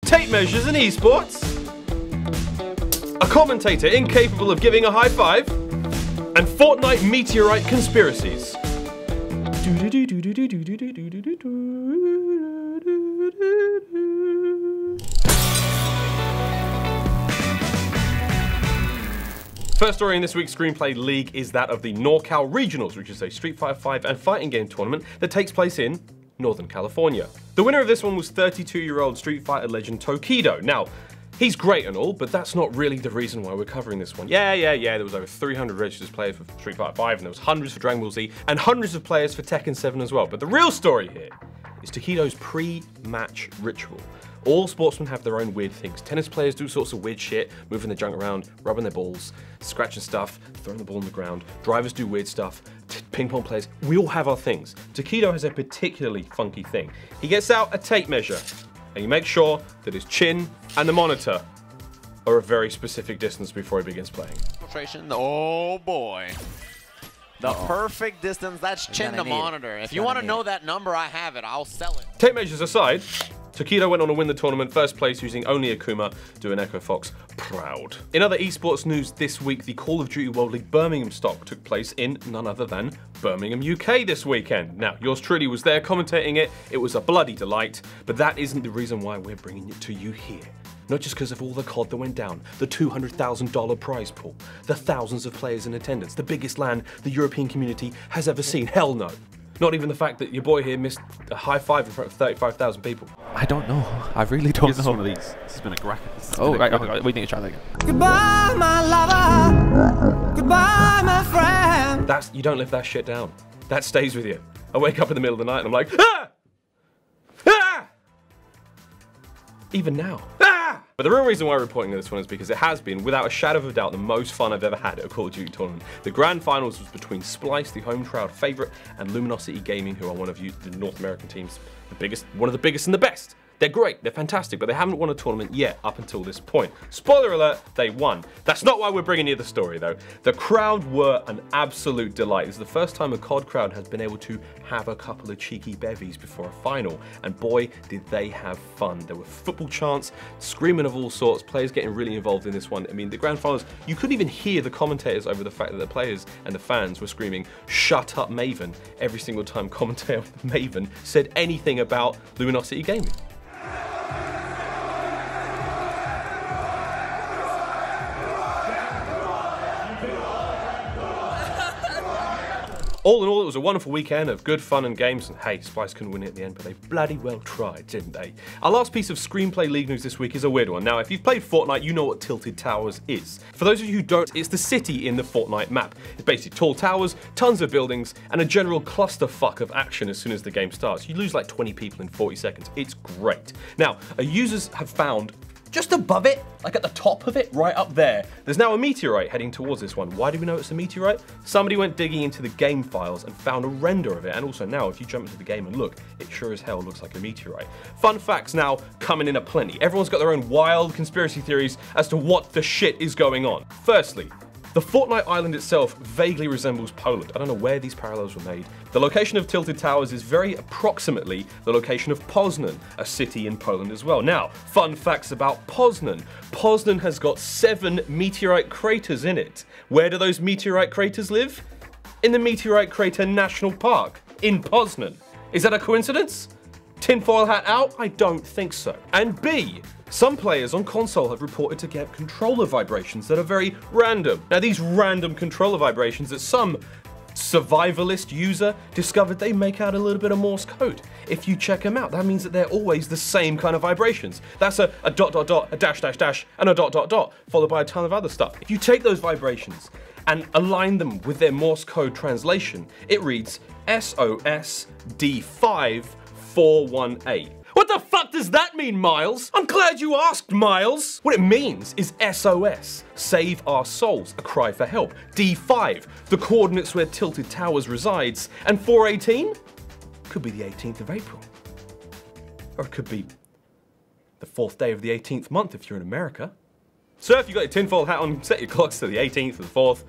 tape measures in esports, a commentator incapable of giving a high five, and FORTNITE Meteorite conspiracies. First story in this week's Screenplay League is that of the NorCal Regionals, which is a Street Fighter 5 and fighting game tournament that takes place in Northern California. The winner of this one was 32-year-old Street Fighter legend Tokido. Now, he's great and all, but that's not really the reason why we're covering this one. Yeah, there was over 300 registered players for Street Fighter 5, and there was hundreds for Dragon Ball Z, and hundreds of players for Tekken 7 as well. But the real story here is Tokido's pre-match ritual. All sportsmen have their own weird things. Tennis players do sorts of weird shit, moving their junk around, rubbing their balls, scratching stuff, throwing the ball on the ground. Drivers do weird stuff. Ping pong players, we all have our things. Tokido has a particularly funky thing. He gets out a tape measure, and he makes sure that his chin and the monitor are a very specific distance before he begins playing. Oh boy. The perfect distance, that's chin to monitor. If you want to know that number, I have it. I'll sell it. Tape measures aside, Tokido went on to win the tournament first place using only Akuma, doing Echo Fox proud. In other esports news this week, the Call of Duty World League Birmingham stock took place in none other than Birmingham, UK this weekend. Now, yours truly was there commentating it. It was a bloody delight, but that isn't the reason why we're bringing it to you here. Not just because of all the COD that went down, the $200,000 prize pool, the thousands of players in attendance, the biggest LAN the European community has ever seen. Hell no. Not even the fact that your boy here missed a high five in front of 35,000 people. I don't know. I really don't know. This is one of these. This has been a cracker. Oh, right, we need to try that again. Goodbye, my lover. Goodbye, my friend. You don't live that shit down. That stays with you. I wake up in the middle of the night and I'm like, ah! Ah! Even now. Ah! But the real reason why we're reporting this one is because it has been, without a shadow of a doubt, the most fun I've ever had at a Call of Duty tournament. The grand finals was between Splice, the home crowd favourite, and Luminosity Gaming, who are one of the North American teams, one of the biggest and the best. They're great, they're fantastic, but they haven't won a tournament yet up until this point. Spoiler alert, they won. That's not why we're bringing you the story though. The crowd were an absolute delight. It's the first time a COD crowd has been able to have a couple of cheeky bevies before a final, and boy, did they have fun. There were football chants, screaming of all sorts, players getting really involved in this one. I mean, the grand finals, you couldn't even hear the commentators over the fact that the players and the fans were screaming, "Shut up, Maven," every single time commentator Maven said anything about Luminosity Gaming. All in all, it was a wonderful weekend of good fun and games, and hey, Splice couldn't win it at the end, but they bloody well tried, didn't they? Our last piece of Screenplay League news this week is a weird one. Now, if you've played Fortnite, you know what Tilted Towers is. For those of you who don't, it's the city in the Fortnite map. It's basically tall towers, tons of buildings, and a general clusterfuck of action as soon as the game starts. You lose like 20 people in 40 seconds. It's great. Now, users have found just above it, like at the top of it, right up there, there's now a meteorite heading towards this one. Why do we know it's a meteorite? Somebody went digging into the game files and found a render of it, and also now if you jump into the game and look, it sure as hell looks like a meteorite. Fun facts now coming in aplenty. Everyone's got their own wild conspiracy theories as to what the shit is going on. Firstly, the Fortnite island itself vaguely resembles Poland. I don't know where these parallels were made. The location of Tilted Towers is very approximately the location of Poznan, a city in Poland as well. Now, fun facts about Poznan. Poznan has got 7 meteorite craters in it. Where do those meteorite craters live? In the Meteorite Crater National Park in Poznan. Is that a coincidence? Tinfoil hat out? I don't think so. And B, some players on console have reported to get controller vibrations that are very random. Now, these random controller vibrations that some survivalist user discovered they make out a little bit of Morse code. If you check them out, that means that they're always the same kind of vibrations. That's a dot dot dot, a dash dash dash, and a dot dot dot, followed by a ton of other stuff. If you take those vibrations and align them with their Morse code translation, it reads SOS D5418. What the fuck does that mean, Miles? I'm glad you asked, Miles. What it means is SOS, save our souls, a cry for help. D5, the coordinates where Tilted Towers resides. And 418? Could be the 18th of April. Or it could be the 4th day of the 18th month if you're in America. So if you got your tinfoil hat on, set your clocks to the 18th or the 4th,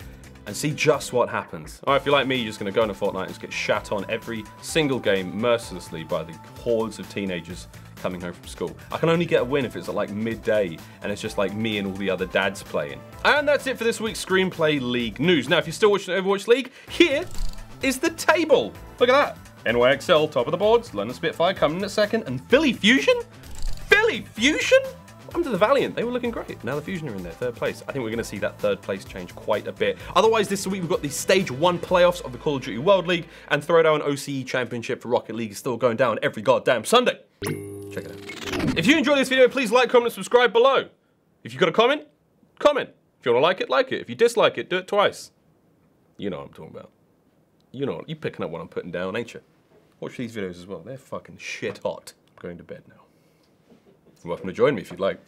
and see just what happens. All right, if you're like me, you're just gonna go into Fortnite and just get shat on every single game mercilessly by the hordes of teenagers coming home from school. I can only get a win if it's at like midday and it's just like me and all the other dads playing. And that's it for this week's Screenplay League news. Now, if you're still watching Overwatch League, here is the table. Look at that. NYXL, top of the boards, London Spitfire coming in at second, and Philly Fusion? Philly Fusion? What happened to the Valiant? They were looking great. Now the Fusion are in their third place. I think we're going to see that third place change quite a bit. Otherwise, this week we've got the Stage 1 playoffs of the Call of Duty World League, and Throwdown OCE Championship for Rocket League is still going down every goddamn Sunday. Check it out. If you enjoyed this video, please like, comment, and subscribe below. If you've got a comment, comment. If you want to like it, like it. If you dislike it, do it twice. You know what I'm talking about. You know, you picking up what I'm putting down, ain't you? Watch these videos as well. They're fucking shit hot. I'm going to bed now. You're welcome to join me if you'd like.